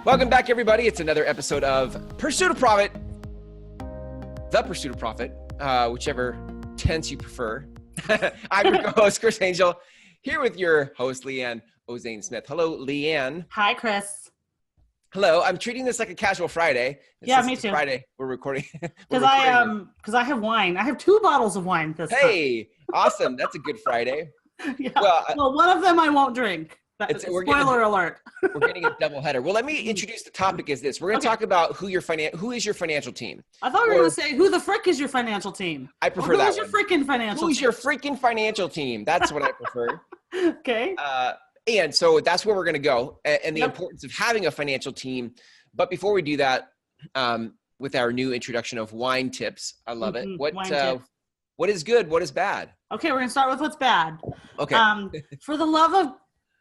Welcome back, everybody. It's another episode of Pursuit of Profit, The Pursuit of Profit, whichever tense you prefer. I'm your host, Chris Angel, here with your host, Leanne Ozaine-Smith. Hello, Leanne. Hi, Chris. Hello. I'm treating this like a casual Friday. Yeah, me too. Friday, we're recording. Because I have wine. I have 2 bottles of wine this time. Hey, awesome. That's a good Friday. Yeah. Well, one of them I won't drink. Spoiler alert. We're getting a double header. Well, let me introduce the topic is this. We're going to talk about who is your financial team. I thought we were going to say, who the frick is your financial team? I prefer that. Who's your freaking financial team? Who's your freaking financial team? That's what I prefer. Okay. And so that's where we're going to go, and the importance of having a financial team. But before we do that, with our new introduction of wine tips, I love it. What is good? What is bad? Okay, we're going to start with what's bad. Okay. For the love of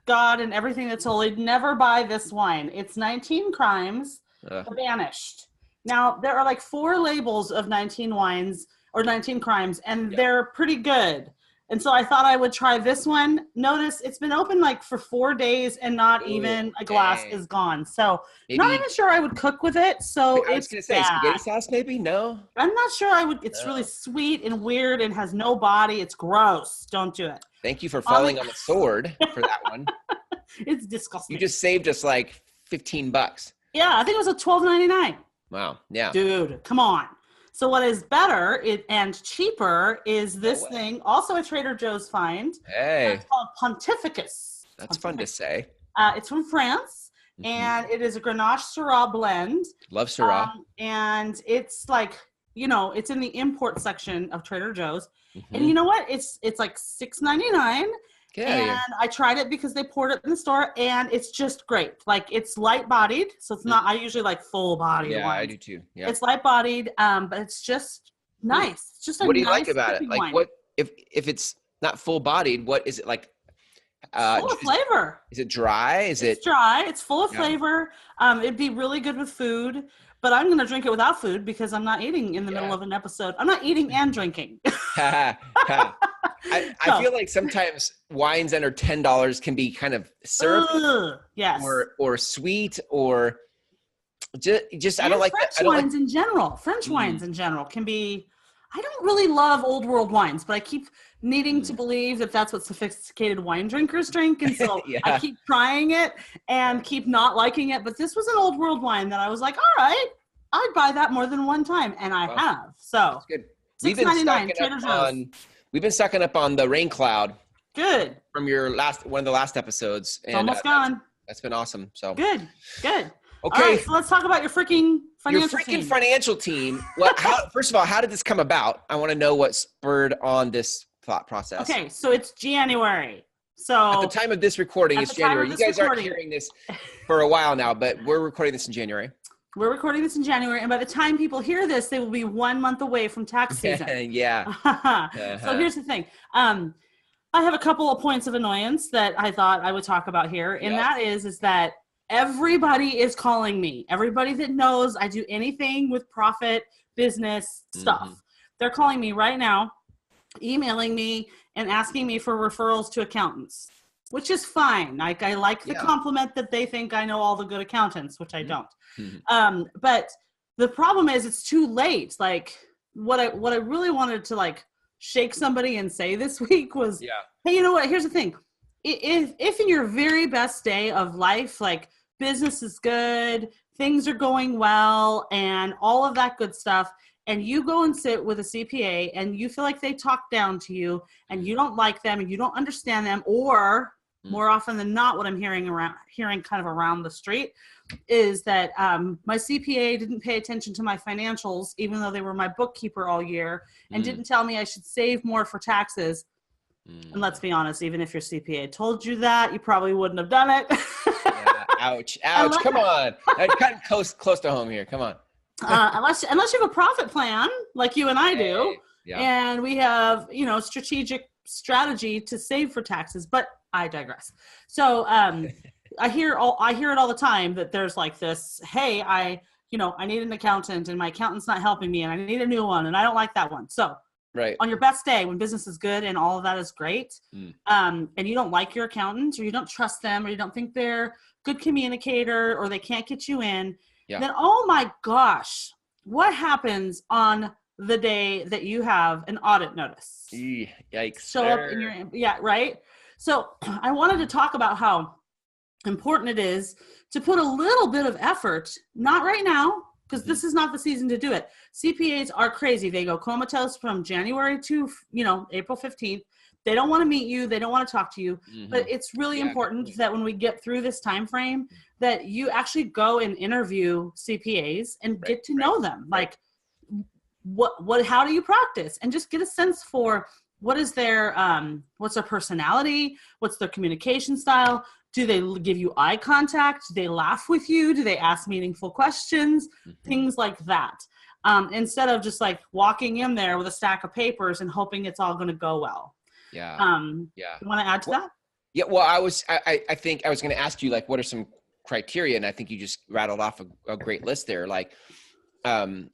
God and everything that's holy, never buy this wine. It's 19 crimes, banished. Now, there are like 4 labels of 19 wines or 19 crimes, and they're pretty good. And so I thought I would try this one. Notice it's been open like for 4 days and not even a glass is gone. So not even sure I would cook with it. So I was going to say spaghetti sauce maybe? No? I'm not sure I would. It's really sweet and weird and has no body. It's gross. Don't do it. Thank you for falling on the sword for that one. It's disgusting. You just saved us like $15. Yeah, I think it was a $12.99. Wow. Yeah. Dude, come on. So what is better and cheaper is this thing, also a Trader Joe's find. Hey. It's called Pontificus. That's fun to say. It's from France, and it is a Grenache Syrah blend. Love Syrah. And it's like, it's in the import section of Trader Joe's. And you know what? It's like $6.99. And I tried it because they poured it in the store, and it's just great. Like, it's light-bodied, so it's not. I usually like full-bodied wines. I do too. Yeah, it's light-bodied, but it's just nice. It's just a what do you nice like about it? Like, wine. what if it's not full-bodied? What is it like? Full of flavor. Is it dry? It's dry. It's full of flavor. It'd be really good with food, but I'm going to drink it without food because I'm not eating in the middle of an episode. I'm not eating and drinking. I feel like sometimes wines under $10 can be kind of syrupy, or sweet, or just I don't like French wines in general. French wines in general can be. I don't really love old world wines, but I keep needing to believe that that's what sophisticated wine drinkers drink, and so I keep trying it and keep not liking it. But this was an old world wine that I was like, all right, I'd buy that more than one time, and I have. So that's good. $6.99. We've been sucking up on the rain cloud. Good. From one of the last episodes. And, almost gone. That's been awesome. So good. Okay. All right, so let's talk about your freaking financial team. Well, first of all, how did this come about? I want to know what spurred on this thought process. Okay, so it's January. So at the time of this recording, it's January. You guys aren't hearing this for a while now, but we're recording this in January. We're recording this in January, and by the time people hear this, they will be 1 month away from tax season. So here's the thing. I have a couple of points of annoyance that I thought I would talk about here, and that is that everybody is calling me. Everybody that knows I do anything with profit, business, stuff. They're calling me right now, emailing me, and asking me for referrals to accountants, which is fine. Like, I like the compliment that they think I know all the good accountants, which I don't. But the problem is it's too late. Like, what I really wanted to like shake somebody and say this week was, hey, you know what? Here's the thing. If in your very best day of life, like business is good, things are going well, and all of that good stuff, and you go and sit with a CPA and you feel like they talk down to you and you don't like them and you don't understand them, or more often than not, what I'm hearing kind of around the street is that my CPA didn't pay attention to my financials, even though they were my bookkeeper all year, and didn't tell me I should save more for taxes. And let's be honest, even if your CPA told you that, you probably wouldn't have done it. Ouch. Come on. Cutting close to home here. Come on. Unless you have a profit plan like you and I do, and we have, strategic strategy to save for taxes, but I digress. So I hear it all the time that there's like this, hey, I need an accountant and my accountant's not helping me and I need a new one and I don't like that one. So Right. On your best day, when business is good and all of that is great, and you don't like your accountant, or you don't trust them, or you don't think they're good communicator, or they can't get you in, then oh my gosh, what happens on the day that you have an audit notice? Yikes. Show up in your, right? So I wanted to talk about how important it is to put a little bit of effort, not right now, because this is not the season to do it. CPAs are crazy. They go comatose from January to, April 15th. They don't want to meet you. They don't want to talk to you. But it's really important that when we get through this time frame, that you actually go and interview CPAs and get to know them. Like, how do you practice? And just get a sense for what is their, what's their personality? What's their communication style? Do they give you eye contact? Do they laugh with you? Do they ask meaningful questions? Things like that. Instead of just like walking in there with a stack of papers and hoping it's all going to go well. Yeah. You want to add to that? Yeah. Well, I think I was going to ask you, like, what are some criteria? And I think you just rattled off a great list there. Like, I'm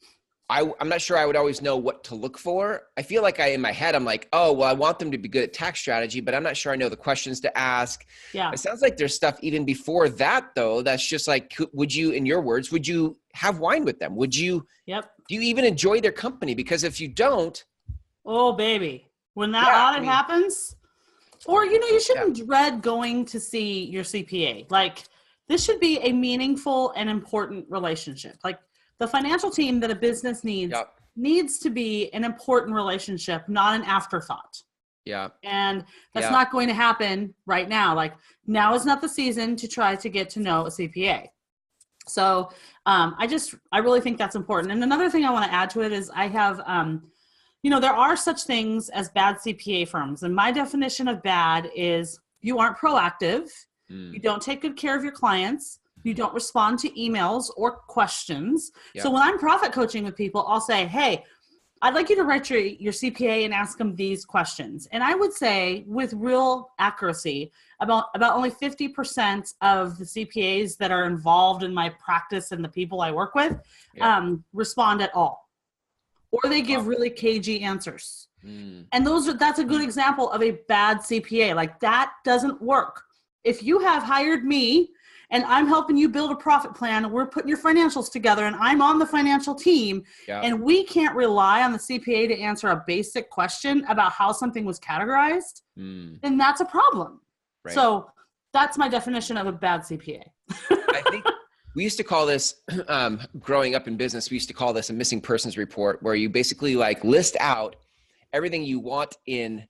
not sure I would always know what to look for. I feel like in my head, I'm like, oh, well, I want them to be good at tax strategy, but I'm not sure I know the questions to ask. Yeah. It sounds like there's stuff even before that, though. That's just like, would you, in your words, would you have wine with them? Would you, do you even enjoy their company? Because if you don't. Oh, baby. When that audit happens, or, you shouldn't dread going to see your CPA. Like, this should be a meaningful and important relationship. Like, the financial team that a business needs to be an important relationship, not an afterthought. Yeah. And that's not going to happen right now. Like, now is not the season to try to get to know a CPA. So I really think that's important. And another thing I want to add to it is I have, there are such things as bad CPA firms. And my definition of bad is you aren't proactive. You don't take good care of your clients. You don't respond to emails or questions. So when I'm profit coaching with people, I'll say, hey, I'd like you to write your CPA and ask them these questions. And I would say with real accuracy, about only 50% of the CPAs that are involved in my practice and the people I work with respond at all. Or they give really cagey answers. And that's a good example of a bad CPA. Like, that doesn't work. If you have hired me and I'm helping you build a profit plan, we're putting your financials together, and I'm on the financial team, and we can't rely on the CPA to answer a basic question about how something was categorized, then that's a problem. Right. So that's my definition of a bad CPA. I think we used to call this, growing up in business, we used to call this a missing persons report, where you basically like list out everything you want in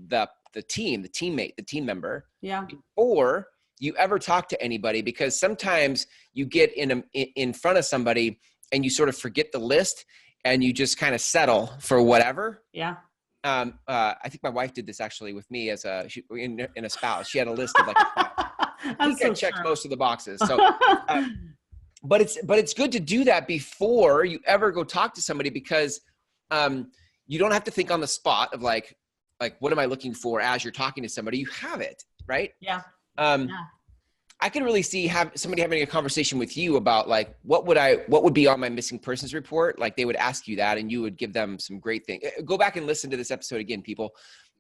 the team, the teammate, the team member, before you ever talk to anybody, because sometimes you get in front of somebody and you sort of forget the list and you just kind of settle for whatever. Yeah. I think my wife did this actually with me in a spouse. She had a list of like, I checked most of the boxes. So, but it's good to do that before you ever go talk to somebody, because you don't have to think on the spot of like, what am I looking for as you're talking to somebody? You have it, right? Yeah. I can really see somebody having a conversation with you about like, what would be on my missing persons report? Like, they would ask you that and you would give them some great things. Go back and listen to this episode again, people,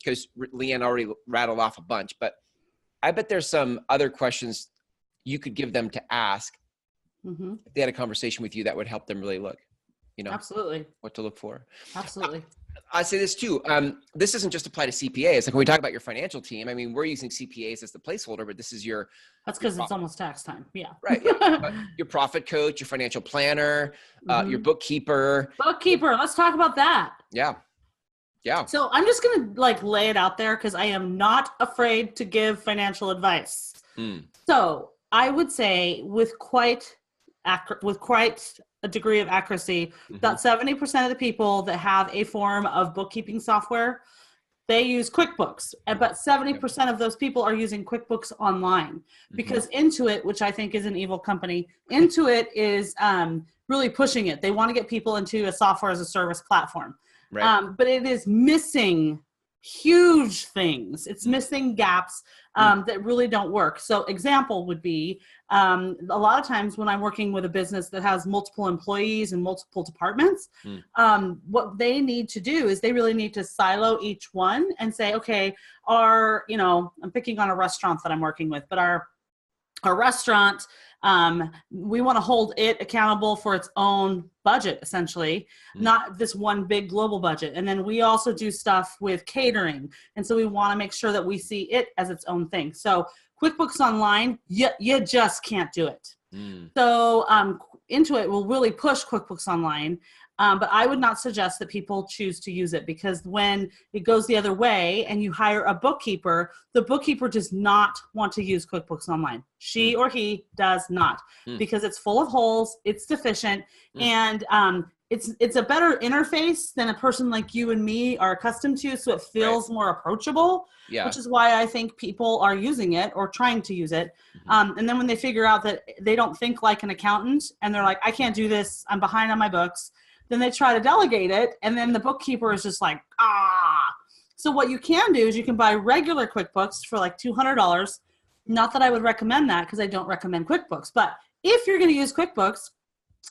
because Leanne already rattled off a bunch, but I bet there's some other questions you could give them to ask if they had a conversation with you that would help them really look, absolutely what to look for. Absolutely. I say this too. This doesn't just apply to CPAs. Like, when we talk about your financial team, I mean, we're using CPAs as the placeholder, but this is that's because it's almost tax time. Yeah. Right. Yeah. Your profit coach, your financial planner, your bookkeeper. Let's talk about that. Yeah. Yeah. So I'm just going to like lay it out there, because I am not afraid to give financial advice. So I would say with quite a degree of accuracy, about 70% of the people that have a form of bookkeeping software, they use QuickBooks. But 70% of those people are using QuickBooks online, because Intuit, which I think is an evil company, Intuit is really pushing it. They want to get people into a software as a service platform. Right. But it is missing huge things. It's missing gaps that really don't work. So example would be a lot of times when I'm working with a business that has multiple employees and multiple departments, what they need to do is they really need to silo each one and say, okay, I'm picking on a restaurant that I'm working with, but our restaurant, we want to hold it accountable for its own budget, essentially, not this one big global budget. And then we also do stuff with catering. And so we want to make sure that we see it as its own thing. So QuickBooks Online, you just can't do it. So Intuit will really push QuickBooks Online. But I would not suggest that people choose to use it, because when it goes the other way and you hire a bookkeeper, the bookkeeper does not want to use QuickBooks Online. She or he does not, because it's full of holes, it's deficient, and it's a better interface than a person like you and me are accustomed to, so it feels more approachable, which is why I think people are using it or trying to use it. And then when they figure out that they don't think like an accountant and they're like, I can't do this, I'm behind on my books, then they try to delegate it, and then the bookkeeper is just like, So what you can do is you can buy regular QuickBooks for like $200. Not that I would recommend that, because I don't recommend QuickBooks. But if you're going to use QuickBooks,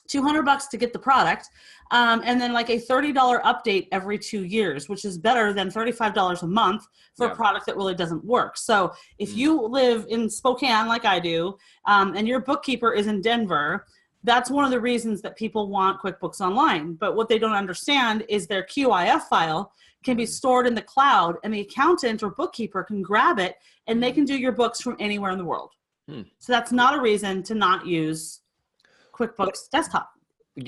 $200 to get the product, and then like a $30 update every 2 years, which is better than $35 a month for a product that really doesn't work. So if you live in Spokane like I do, and your bookkeeper is in Denver, that's one of the reasons that people want QuickBooks Online. But what they don't understand is their QIF file can be stored in the cloud, and the accountant or bookkeeper can grab it, and they can do your books from anywhere in the world. So that's not a reason to not use QuickBooks Desktop.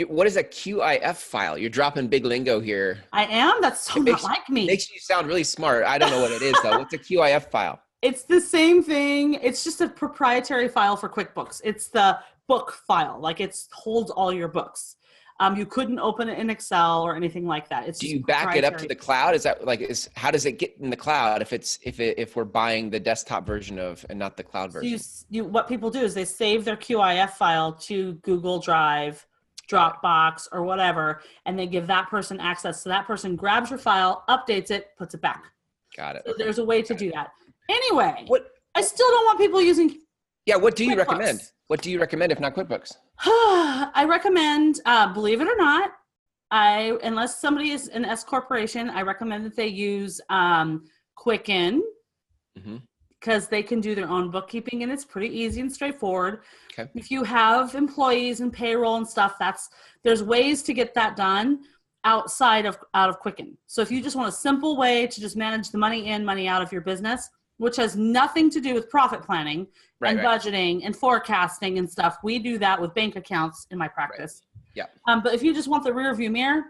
What is a QIF file? You're dropping big lingo here. I am? That's so not like me. Makes you sound really smart. I don't know what it is, though. What's a QIF file? It's the same thing. It's just a proprietary file for QuickBooks. It's the book file. Like, it holds all your books. You couldn't open it in Excel or anything like that. It's Do you back it up to the cloud? Is that like, how does it get in the cloud if we're buying the desktop version and not the cloud version? What people do is they save their QIF file to Google Drive, Dropbox, or whatever, and they give that person access. So that person grabs your file, updates it, puts it back. Got it. So there's a way to do that. Anyway, I still don't want people using what do you recommend? What do you recommend if not QuickBooks? I recommend, believe it or not, unless somebody is an S corporation, I recommend that they use Quicken, because they can do their own bookkeeping, and it's pretty easy and straightforward. Okay. If you have employees and payroll and stuff, there's ways to get that done out of Quicken. So if you just want a simple way to just manage the money in, money out of your business, which has nothing to do with profit planning and budgeting and forecasting and stuff. We do that with bank accounts in my practice. But if you just want the rear view mirror,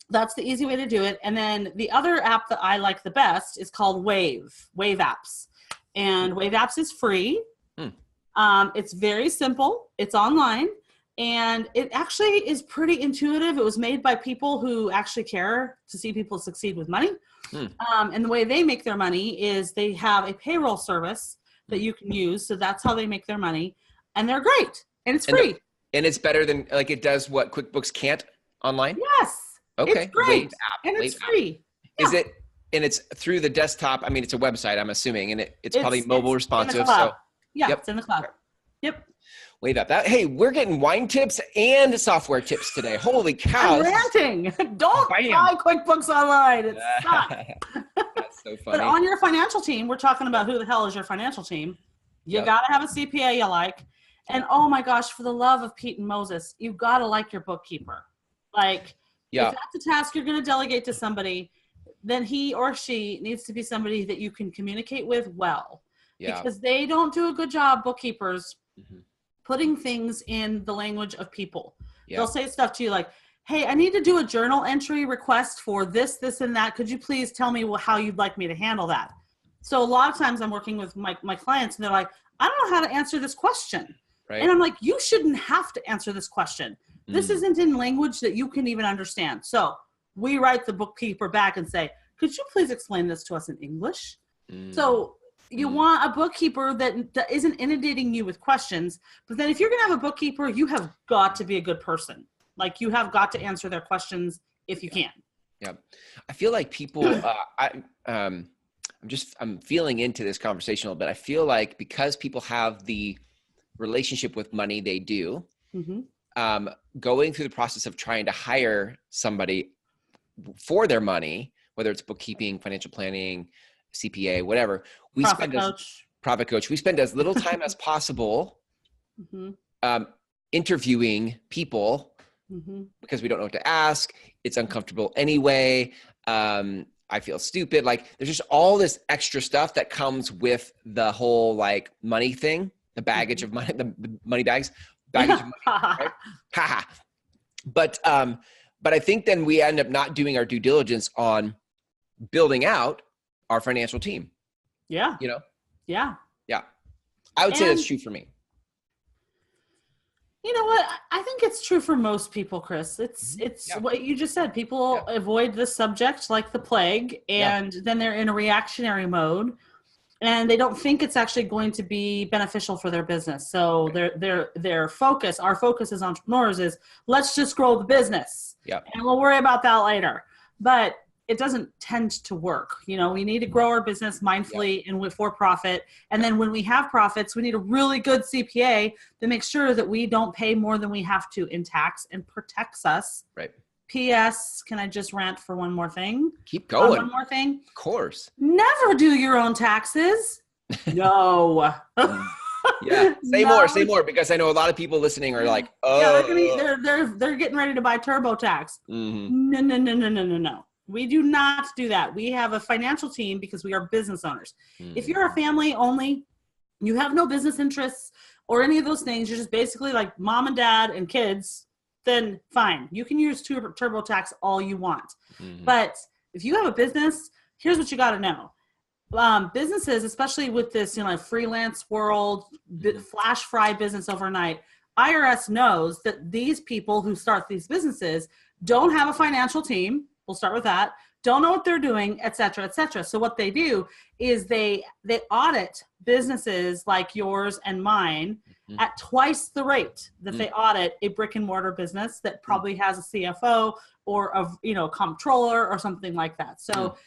that's the easy way to do it. And then the other app that I like the best is called Wave Apps. And Wave Apps is free. It's very simple. It's online. And it actually is pretty intuitive. It was made by people who actually care to see people succeed with money. And the way they make their money is they have a payroll service that you can use. So that's how they make their money. And they're great. And it's free. And it's better than, like, it does what QuickBooks can't online? Yes. Okay. It's great. And it's free. Is it, and it's through the desktop? I mean, it's a website, I'm assuming, and it's probably mobile responsive. It's in the cloud. Yep. Wave app. That, we're getting wine tips and software tips today. Holy cow. I'm ranting. Don't buy QuickBooks Online. It sucks. That's so funny. But on your financial team, we're talking about who the hell is your financial team. You got to have a CPA you like. And oh my gosh, for the love of Pete and Moses, you got to like your bookkeeper. Like, if that's a task you're going to delegate to somebody, then he or she needs to be somebody that you can communicate with well. Because they don't do a good job, bookkeepers, putting things in the language of people. They'll say stuff to you like, hey, I need to do a journal entry request for this, this, and that. Could you please tell me how you'd like me to handle that? So a lot of times I'm working with my clients, and they're like, I don't know how to answer this question. And I'm like, you shouldn't have to answer this question. This isn't in language that you can even understand. So we write the bookkeeper back and say, could you please explain this to us in English? So you want a bookkeeper that isn't inundating you with questions. But then if you're going to have a bookkeeper, you have got to be a good person. Like, you have got to answer their questions if you can. Yeah. I feel like people, I'm feeling into this conversation a little bit. I feel like because people have the relationship with money they do, going through the process of trying to hire somebody for their money, whether it's bookkeeping, financial planning, CPA, whatever, profit coach, we spend as little time as possible interviewing people because we don't know what to ask. It's uncomfortable anyway. I feel stupid. Like there's just all this extra stuff that comes with the whole like money thing, the baggage of money, the money baggage of money, right? But I think then we end up not doing our due diligence on building out our financial team. Yeah. You know? Yeah. Yeah. I would say that's true for me. You know what? I think it's true for most people, Chris. It's what you just said. People avoid the subject like the plague, and then they're in a reactionary mode, and they don't think it's actually going to be beneficial for their business. So their focus, our focus as entrepreneurs is let's just grow the business. Yeah. And we'll worry about that later. But it doesn't tend to work. You know, we need to grow our business mindfully and for profit. And then when we have profits, we need a really good CPA to make sure that we don't pay more than we have to in tax and protects us. Right. P.S. Can I just rant for one more thing? Keep going. One more thing. Of course. Never do your own taxes. No. Yeah. Say more, because I know a lot of people listening are like, oh. Yeah, they're getting ready to buy TurboTax. No. We do not do that. We have a financial team because we are business owners. If you're a family only, you have no business interests or any of those things, you're just basically like mom and dad and kids, then fine. You can use TurboTax all you want. But if you have a business, here's what you got to know. Businesses, especially with this, freelance world, flash fry business overnight, IRS knows that these people who start these businesses don't have a financial team. We'll start with that. Don't know what they're doing, et cetera, et cetera. So what they do is they audit businesses like yours and mine at twice the rate that they audit a brick and mortar business that probably has a CFO or a comptroller or something like that. So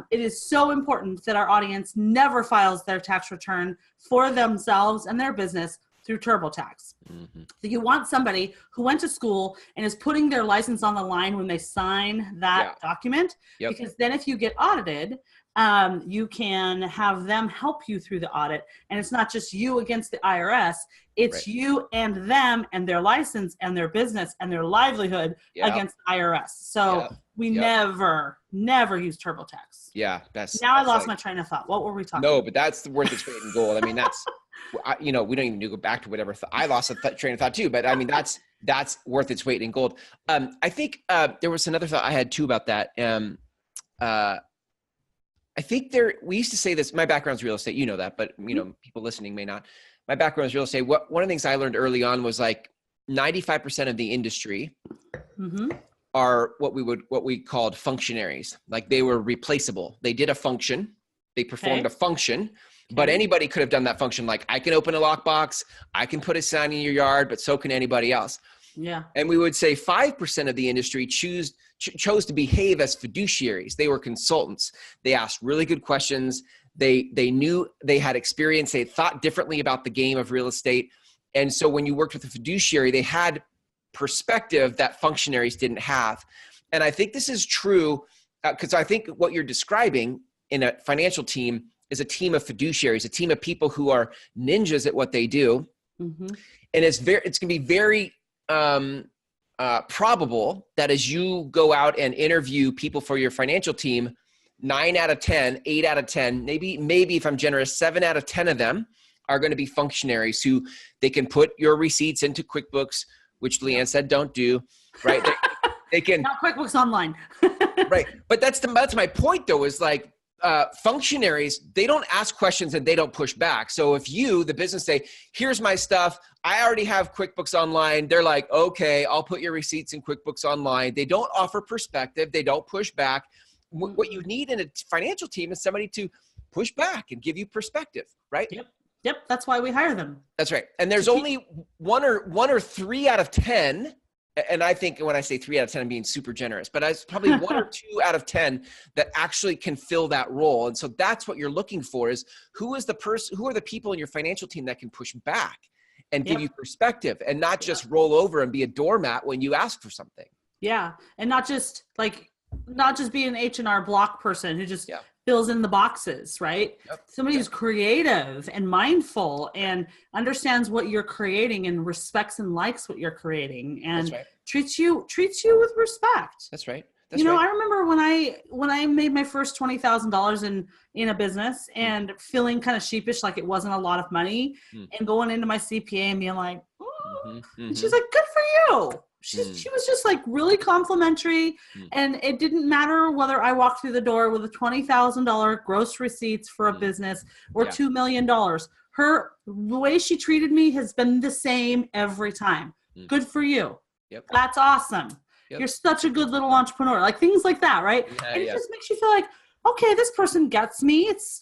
it is so important that our audience never files their tax return for themselves and their business through TurboTax. So you want somebody who went to school and is putting their license on the line when they sign that document, because then if you get audited, you can have them help you through the audit. And it's not just you against the IRS, it's you and them and their license and their business and their livelihood against the IRS. So we never use TurboTax. Yeah. I lost my train of thought. What were we talking about? No, but that's worth its weight in gold. I mean, that's, we don't even need to go back to whatever. I lost a train of thought too, but I mean, that's worth its weight in gold. I think there was another thought I had too about that. I think we used to say this, my background's real estate, you know that, but people listening may not. My background is real estate. One of the things I learned early on was like 95% of the industry are what we called functionaries. Like they were replaceable. They did a function, they performed a function, but anybody could have done that function. Like I can open a lockbox, I can put a sign in your yard, but so can anybody else. Yeah. And we would say 5% of the industry chose to behave as fiduciaries. They were consultants. They asked really good questions. They knew they had experience. They thought differently about the game of real estate. And so when you worked with a fiduciary, they had perspective that functionaries didn't have. And I think this is true because I think what you're describing in a financial team is a team of fiduciaries, a team of people who are ninjas at what they do. And it's going to be very probable that as you go out and interview people for your financial team, 9 out of 10, 8 out of 10, maybe if I'm generous, 7 out of 10 of them are going to be functionaries who they can put your receipts into QuickBooks, which Leanne said don't do, right? They can not QuickBooks Online. Right. But that's my point though, is like functionaries, they don't ask questions and they don't push back. So if you, the business, say, here's my stuff, I already have QuickBooks Online. They're like, okay, I'll put your receipts in QuickBooks Online. They don't offer perspective. They don't push back. What you need in a financial team is somebody to push back and give you perspective, right? Yep. That's why we hire them. That's right. And there's only one or 3 out of 10 and I think when I say 3 out of 10, I'm being super generous, but it's probably 1 or 2 out of 10 that actually can fill that role. And so that's what you're looking for is who are the people in your financial team that can push back and give you perspective and not just roll over and be a doormat when you ask for something. Yeah. And not just be an H&R Block person who just fills in the boxes, right? Somebody who's creative and mindful and understands what you're creating and respects and likes what you're creating and treats you with respect. That's right. I remember when I made my first $20,000 in a business and feeling kind of sheepish, like it wasn't a lot of money, and going into my CPA and being like, and she's like, good for you. She was just like really complimentary, and it didn't matter whether I walked through the door with a $20,000 gross receipts for a business or $2 million. The way she treated me has been the same every time. Good for you. Yep. That's awesome. Yep. You're such a good little entrepreneur. Like things like that, right? And it just makes you feel like, okay, this person gets me. It's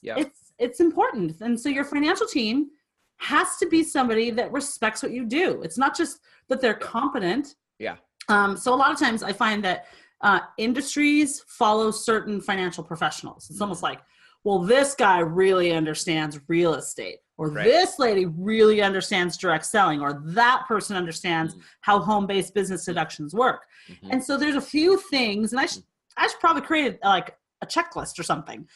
important. And so your financial team has to be somebody that respects what you do. It's not just that they're competent. Yeah. So a lot of times I find that industries follow certain financial professionals. It's almost like, well, this guy really understands real estate, or this lady really understands direct selling, or that person understands how home-based business deductions work. And so there's a few things, and I should probably create like a checklist or something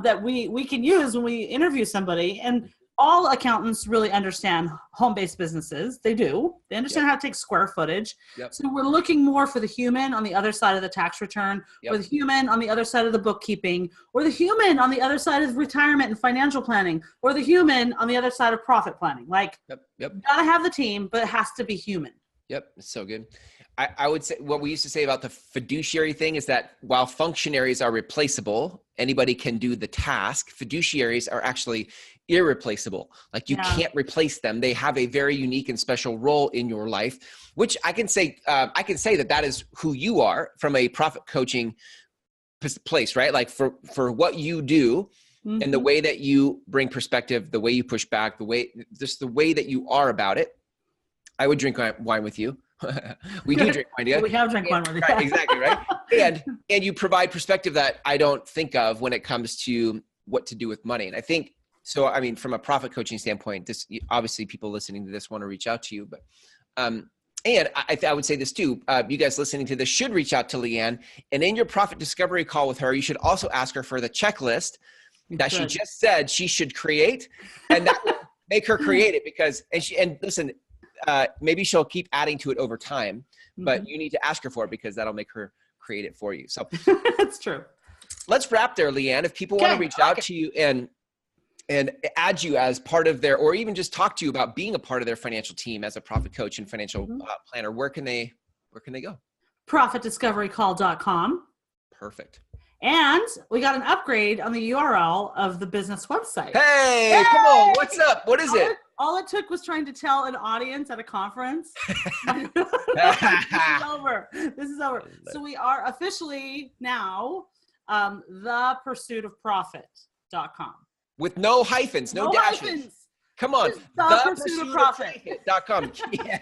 that we can use when we interview somebody. And all accountants really understand home-based businesses. They do. They understand how to take square footage. So we're looking more for the human on the other side of the tax return, or the human on the other side of the bookkeeping, or the human on the other side of retirement and financial planning, or the human on the other side of profit planning. Like, you gotta have the team, but it has to be human. Yep, it's so good. I would say what we used to say about the fiduciary thing is that while functionaries are replaceable, anybody can do the task, fiduciaries are actually irreplaceable. Like you can't replace them. They have a very unique and special role in your life, which I can say that is who you are from a profit coaching place, right? Like for what you do and the way that you bring perspective, the way you push back, the way that you are about it. I would drink wine with you. We do drink wine together. We have drank wine with you. Right, exactly, right? And you provide perspective that I don't think of when it comes to what to do with money. And I think, so, I mean, from a profit coaching standpoint, this obviously people listening to this want to reach out to you, but and I would say this too, you guys listening to this should reach out to Leanne, and in your profit discovery call with her, you should also ask her for the checklist that she just said she should create, and that will make her create it because, and listen, maybe she'll keep adding to it over time, but you need to ask her for it because that'll make her create it for you. So that's true. Let's wrap there, Leanne. If people want to reach out to you and add you as part of their, or even just talk to you about being a part of their financial team as a profit coach and financial planner, where can they go? ProfitDiscoveryCall.com. Perfect. And we got an upgrade on the URL of the business website. Hey, come on. What's up? What is it? All it took was trying to tell an audience at a conference. This is over. So we are officially now thepursuitofprofit.com. With no hyphens, no dashes. Hyphens. Come on. Thepursuitofprofit.com. Yeah.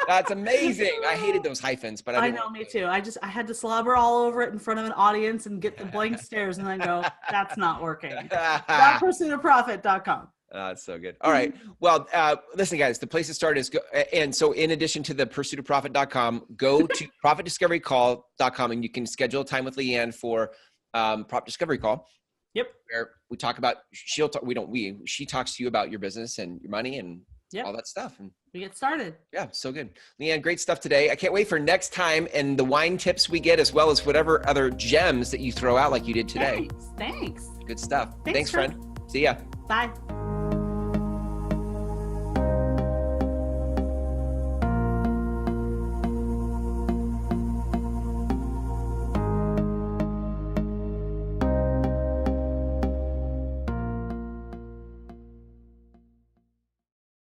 That's amazing. I hated those hyphens, but I know, me too. I had to slobber all over it in front of an audience and get the blank stares and then go, that's not working. Thepursuitofprofit.com. That's so good. All right. Well, listen, guys, the place to start is go. And so in addition to the pursuitofprofit.com, go to profitdiscoverycall.com and you can schedule a time with Leanne for Profit Discovery Call. Yep. Where we talk about, she talks to you about your business and your money and all that stuff. And we get started. Yeah. So good. Leanne, great stuff today. I can't wait for next time and the wine tips we get, as well as whatever other gems that you throw out like you did today. Thanks. Good stuff. Thanks friend. See ya. Bye.